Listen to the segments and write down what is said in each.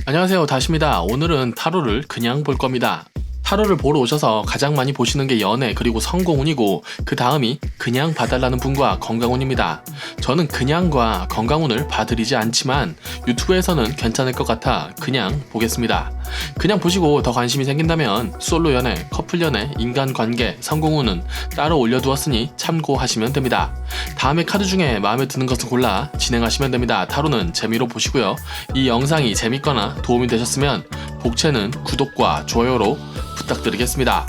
안녕하세요, 다시입니다. 오늘은 타로를 그냥 볼 겁니다. 타로를 보러 오셔서 가장 많이 보시는 게 연애 그리고 성공운이고 그 다음이 그냥 봐달라는 분과 건강운입니다. 저는 그냥과 건강운을 봐드리지 않지만 유튜브에서는 괜찮을 것 같아 그냥 보겠습니다. 그냥 보시고 더 관심이 생긴다면 솔로 연애, 커플 연애, 인간관계, 성공운은 따로 올려두었으니 참고하시면 됩니다. 다음에 카드 중에 마음에 드는 것을 골라 진행하시면 됩니다. 타로는 재미로 보시고요. 이 영상이 재밌거나 도움이 되셨으면 복채는 구독과 좋아요로 부탁드리겠습니다.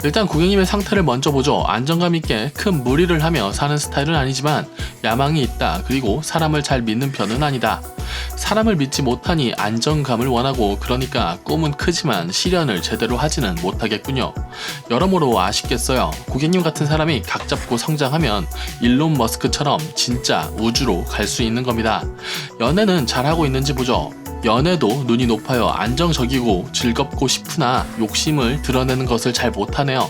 일단 고객님의 상태를 먼저 보죠. 안정감 있게 큰 무리를 하며 사는 스타일은 아니지만 야망이 있다. 그리고 사람을 잘 믿는 편은 아니다. 사람을 믿지 못하니 안정감을 원하고 그러니까 꿈은 크지만 실현을 제대로 하지는 못하겠군요. 여러모로 아쉽겠어요. 고객님 같은 사람이 각 잡고 성장하면 일론 머스크처럼 진짜 우주로 갈 수 있는 겁니다. 연애는 잘하고 있는지 보죠. 연애도 눈이 높아요. 안정적이고 즐겁고 싶으나 욕심을 드러내는 것을 잘 못하네요.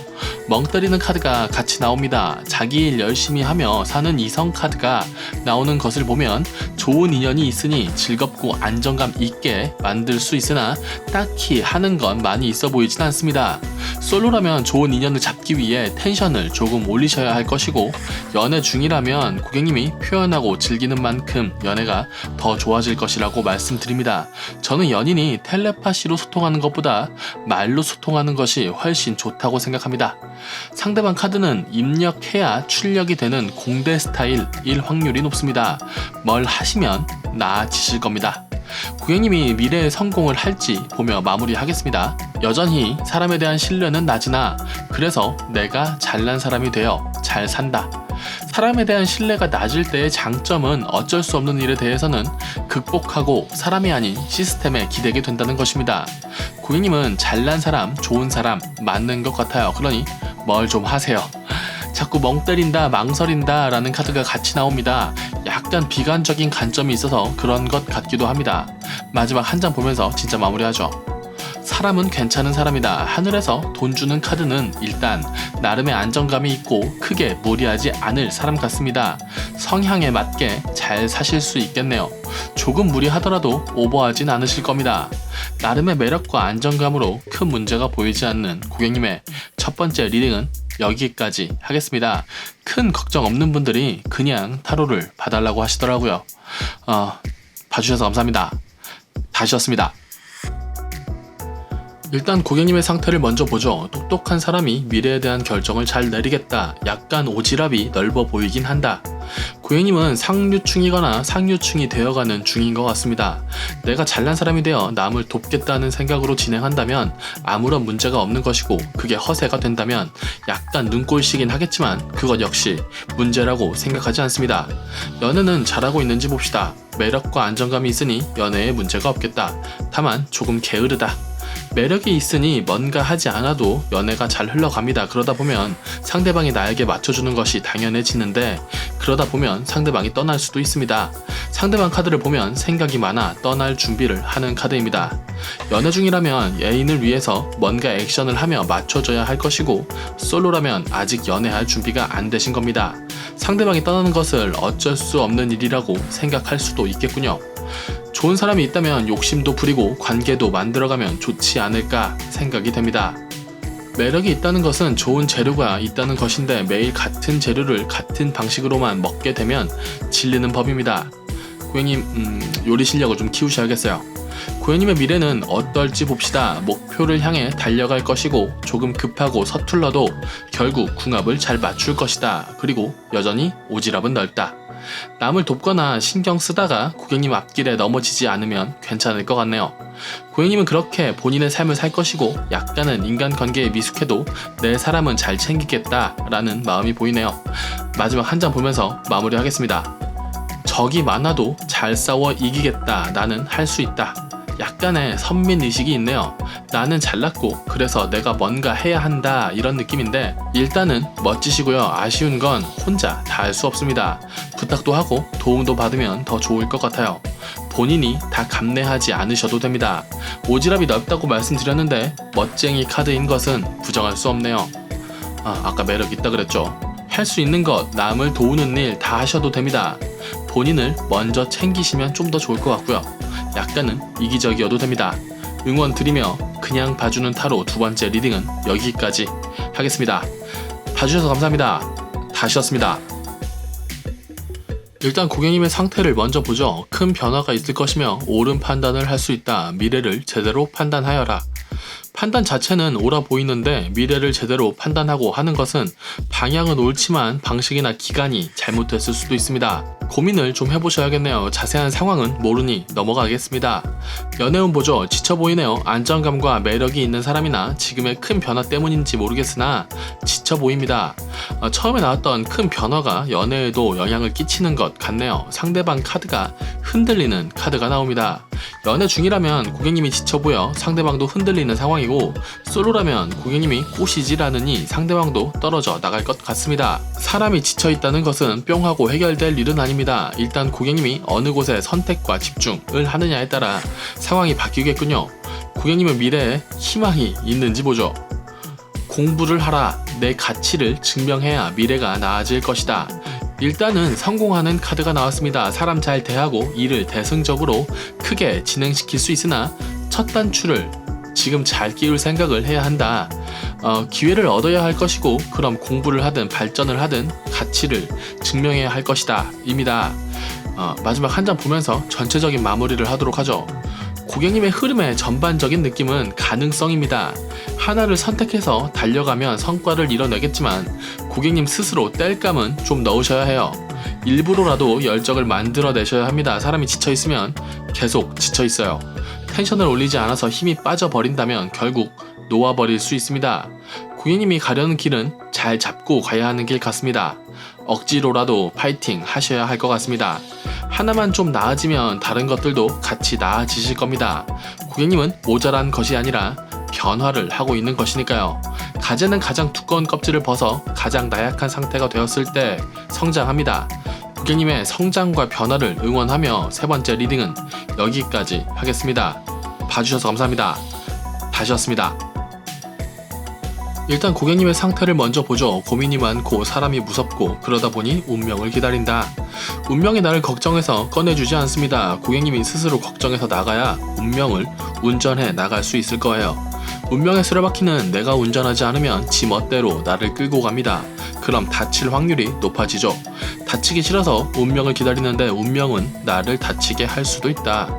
멍 때리는 카드가 같이 나옵니다. 자기 일 열심히 하며 사는 이성 카드가 나오는 것을 보면 좋은 인연이 있으니 즐겁고 안정감 있게 만들 수 있으나 딱히 하는 건 많이 있어 보이진 않습니다. 솔로라면 좋은 인연을 잡기 위해 텐션을 조금 올리셔야 할 것이고 연애 중이라면 고객님이 표현하고 즐기는 만큼 연애가 더 좋아질 것이라고 말씀드립니다. 저는 연인이 텔레파시로 소통하는 것보다 말로 소통하는 것이 훨씬 좋다고 생각합니다. 상대방 카드는 입력해야 출력이 되는 공대 스타일일 확률이 높습니다. 뭘 하시면 나아지실 겁니다. 고객님이 미래에 성공을 할지 보며 마무리하겠습니다. 여전히 사람에 대한 신뢰는 낮으나 그래서 내가 잘난 사람이 되어 잘 산다. 사람에 대한 신뢰가 낮을 때의 장점은 어쩔 수 없는 일에 대해서는 극복하고 사람이 아닌 시스템에 기대게 된다는 것입니다. 고객님은 잘난 사람, 좋은 사람 맞는 것 같아요. 그러니 뭘 좀 하세요. 자꾸 멍 때린다, 망설인다 라는 카드가 같이 나옵니다. 약간 비관적인 관점이 있어서 그런 것 같기도 합니다. 마지막 한 장 보면서 진짜 마무리하죠. 사람은 괜찮은 사람이다. 하늘에서 돈 주는 카드는 일단 나름의 안정감이 있고 크게 무리하지 않을 사람 같습니다. 성향에 맞게 잘 사실 수 있겠네요. 조금 무리하더라도 오버하진 않으실 겁니다. 나름의 매력과 안정감으로 큰 문제가 보이지 않는 고객님의 첫 번째 리딩은 여기까지 하겠습니다. 큰 걱정 없는 분들이 그냥 타로를 봐달라고 하시더라고요. 봐주셔서 감사합니다. 다시였습니다. 일단 고객님의 상태를 먼저 보죠. 똑똑한 사람이 미래에 대한 결정을 잘 내리겠다. 약간 오지랖이 넓어 보이긴 한다. 고객님은 상류층이거나 상류층이 되어가는 중인 것 같습니다. 내가 잘난 사람이 되어 남을 돕겠다는 생각으로 진행한다면 아무런 문제가 없는 것이고 그게 허세가 된다면 약간 눈꼴시긴 하겠지만 그것 역시 문제라고 생각하지 않습니다. 연애는 잘하고 있는지 봅시다. 매력과 안정감이 있으니 연애에 문제가 없겠다. 다만 조금 게으르다. 매력이 있으니 뭔가 하지 않아도 연애가 잘 흘러갑니다. 그러다 보면 상대방이 나에게 맞춰주는 것이 당연해지는데 그러다 보면 상대방이 떠날 수도 있습니다. 상대방 카드를 보면 생각이 많아 떠날 준비를 하는 카드입니다. 연애 중이라면 애인을 위해서 뭔가 액션을 하며 맞춰줘야 할 것이고 솔로라면 아직 연애할 준비가 안 되신 겁니다. 상대방이 떠나는 것을 어쩔 수 없는 일이라고 생각할 수도 있겠군요. 좋은 사람이 있다면 욕심도 부리고 관계도 만들어가면 좋지 않을까 생각이 됩니다. 매력이 있다는 것은 좋은 재료가 있다는 것인데 매일 같은 재료를 같은 방식으로만 먹게 되면 질리는 법입니다. 고객님 요리 실력을 좀 키우셔야겠어요. 고객님의 미래는 어떨지 봅시다. 목표를 향해 달려갈 것이고 조금 급하고 서툴러도 결국 궁합을 잘 맞출 것이다. 그리고 여전히 오지랖은 넓다. 남을 돕거나 신경 쓰다가 고객님 앞길에 넘어지지 않으면 괜찮을 것 같네요. 고객님은 그렇게 본인의 삶을 살 것이고 약간은 인간관계에 미숙해도 내 사람은 잘 챙기겠다 라는 마음이 보이네요. 마지막 한 장 보면서 마무리하겠습니다. 적이 많아도 잘 싸워 이기겠다. 나는 할 수 있다. 약간의 선민의식이 있네요. 나는 잘났고 그래서 내가 뭔가 해야 한다 이런 느낌인데 일단은 멋지시고요. 아쉬운 건 혼자 다 할 수 없습니다. 부탁도 하고 도움도 받으면 더 좋을 것 같아요. 본인이 다 감내하지 않으셔도 됩니다. 오지랖이 넓다고 말씀드렸는데 멋쟁이 카드인 것은 부정할 수 없네요. 아까 매력 있다 그랬죠. 할 수 있는 것, 남을 도우는 일 다 하셔도 됩니다. 본인을 먼저 챙기시면 좀 더 좋을 것 같고요. 약간은 이기적이어도 됩니다. 응원 드리며 그냥 봐주는 타로 두 번째 리딩은 여기까지 하겠습니다. 봐주셔서 감사합니다. 다시였습니다. 일단 고객님의 상태를 먼저 보죠. 큰 변화가 있을 것이며 옳은 판단을 할 수 있다. 미래를 제대로 판단하여라. 판단 자체는 옳아 보이는데 미래를 제대로 판단하고 하는 것은 방향은 옳지만 방식이나 기간이 잘못됐을 수도 있습니다. 고민을 좀 해보셔야겠네요. 자세한 상황은 모르니 넘어가겠습니다. 연애운 보죠. 지쳐 보이네요. 안정감과 매력이 있는 사람이나 지금의 큰 변화 때문인지 모르겠으나 지쳐 보입니다. 처음에 나왔던 큰 변화가 연애에도 영향을 끼치는 것 같네요. 상대방 카드가 흔들리는 카드가 나옵니다. 연애 중이라면 고객님이 지쳐 보여 상대방도 흔들리는 상황이고, 솔로라면 고객님이 꼬시질 않으니 상대방도 떨어져 나갈 것 같습니다. 사람이 지쳐 있다는 것은 뿅 하고 해결될 일은 아닙니다. 일단 고객님이 어느 곳에 선택과 집중을 하느냐에 따라 상황이 바뀌겠군요. 고객님의 미래에 희망이 있는지 보죠. 공부를 하라. 내 가치를 증명해야 미래가 나아질 것이다. 일단은 성공하는 카드가 나왔습니다. 사람 잘 대하고 일을 대승적으로 크게 진행시킬 수 있으나 첫 단추를 지금 잘 끼울 생각을 해야 한다. 기회를 얻어야 할 것이고, 그럼 공부를 하든 발전을 하든 가치를 증명해야 할 것이다 입니다. 마지막 한 장 보면서 전체적인 마무리를 하도록 하죠. 고객님의 흐름의 전반적인 느낌은 가능성입니다. 하나를 선택해서 달려가면 성과를 이뤄내겠지만 고객님 스스로 땔감은 좀 넣으셔야 해요. 일부러라도 열정을 만들어내셔야 합니다. 사람이 지쳐있으면 계속 지쳐있어요. 텐션을 올리지 않아서 힘이 빠져버린다면 결국 놓아버릴 수 있습니다. 고객님이 가려는 길은 잘 잡고 가야 하는 길 같습니다. 억지로라도 파이팅 하셔야 할 것 같습니다. 하나만 좀 나아지면 다른 것들도 같이 나아지실 겁니다. 고객님은 모자란 것이 아니라 변화를 하고 있는 것이니까요. 가재는 가장 두꺼운 껍질을 벗어 가장 나약한 상태가 되었을 때 성장합니다. 고객님의 성장과 변화를 응원하며 세 번째 리딩은 여기까지 하겠습니다. 봐주셔서 감사합니다. 다시였습니다. 일단 고객님의 상태를 먼저 보죠. 고민이 많고 사람이 무섭고 그러다 보니 운명을 기다린다. 운명이 나를 걱정해서 꺼내주지 않습니다. 고객님이 스스로 걱정해서 나가야 운명을 운전해 나갈 수 있을 거예요. 운명의 수레바퀴는 내가 운전하지 않으면 지 멋대로 나를 끌고 갑니다. 그럼 다칠 확률이 높아지죠. 다치기 싫어서 운명을 기다리는데 운명은 나를 다치게 할 수도 있다.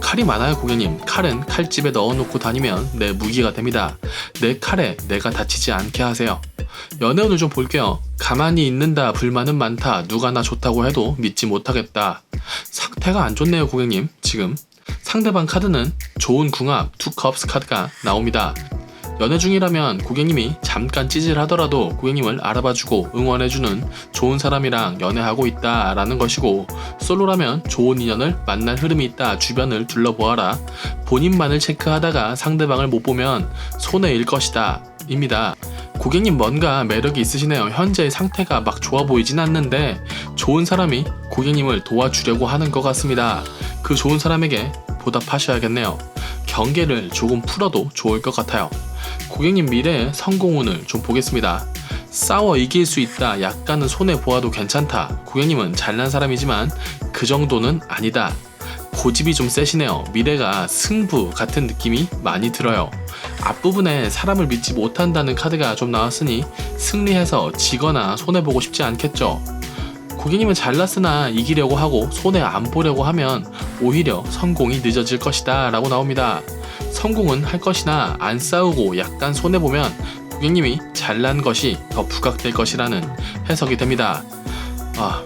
칼이 많아요 고객님. 칼은 칼집에 넣어놓고 다니면 내 무기가 됩니다. 내 칼에 내가 다치지 않게 하세요. 연애운을 좀 볼게요. 가만히 있는다. 불만은 많다. 누가 나 좋다고 해도 믿지 못하겠다. 상태가 안 좋네요 고객님. 지금 상대방 카드는 좋은 궁합 투 컵스 카드가 나옵니다. 연애 중이라면 고객님이 잠깐 찌질하더라도 고객님을 알아봐주고 응원해주는 좋은 사람이랑 연애하고 있다라는 것이고, 솔로라면 좋은 인연을 만날 흐름이 있다. 주변을 둘러보아라. 본인만을 체크하다가 상대방을 못 보면 손해일 것이다 입니다. 고객님 뭔가 매력이 있으시네요. 현재의 상태가 막 좋아 보이진 않는데 좋은 사람이 고객님을 도와주려고 하는 것 같습니다. 그 좋은 사람에게 보답하셔야겠네요. 경계를 조금 풀어도 좋을 것 같아요. 고객님 미래의 성공운을 좀 보겠습니다. 싸워 이길 수 있다. 약간은 손해보아도 괜찮다. 고객님은 잘난 사람이지만 그 정도는 아니다. 고집이 좀 세시네요. 미래가 승부 같은 느낌이 많이 들어요. 앞부분에 사람을 믿지 못한다는 카드가 좀 나왔으니 승리해서 지거나 손해보고 싶지 않겠죠. 고객님은 잘났으나 이기려고 하고 손해 안 보려고 하면 오히려 성공이 늦어질 것이다 라고 나옵니다. 성공은 할 것이나 안 싸우고 약간 손해보면 고객님이 잘난 것이 더 부각될 것이라는 해석이 됩니다.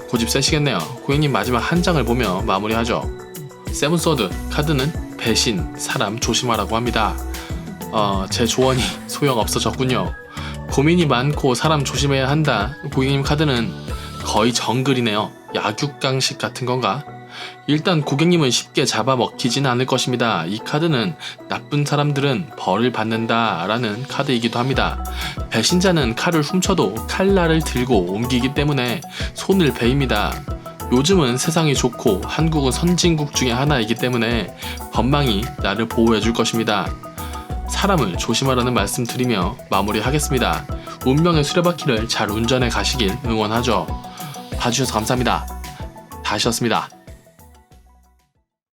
고집 세시겠네요. 고객님 마지막 한 장을 보며 마무리하죠. 세븐소드 카드는 배신, 사람 조심하라고 합니다. 제 조언이 소용없어졌군요. 고민이 많고 사람 조심해야 한다. 고객님 카드는 거의 정글이네요. 약육강식 같은 건가? 일단 고객님은 쉽게 잡아먹히진 않을 것입니다. 이 카드는 나쁜 사람들은 벌을 받는다 라는 카드이기도 합니다. 배신자는 칼을 훔쳐도 칼날을 들고 옮기기 때문에 손을 베입니다. 요즘은 세상이 좋고 한국은 선진국 중에 하나이기 때문에 법망이 나를 보호해 줄 것입니다. 사람을 조심하라는 말씀 드리며 마무리하겠습니다. 운명의 수레바퀴를 잘 운전해 가시길 응원하죠. 봐주셔서 감사합니다. 다시였습니다.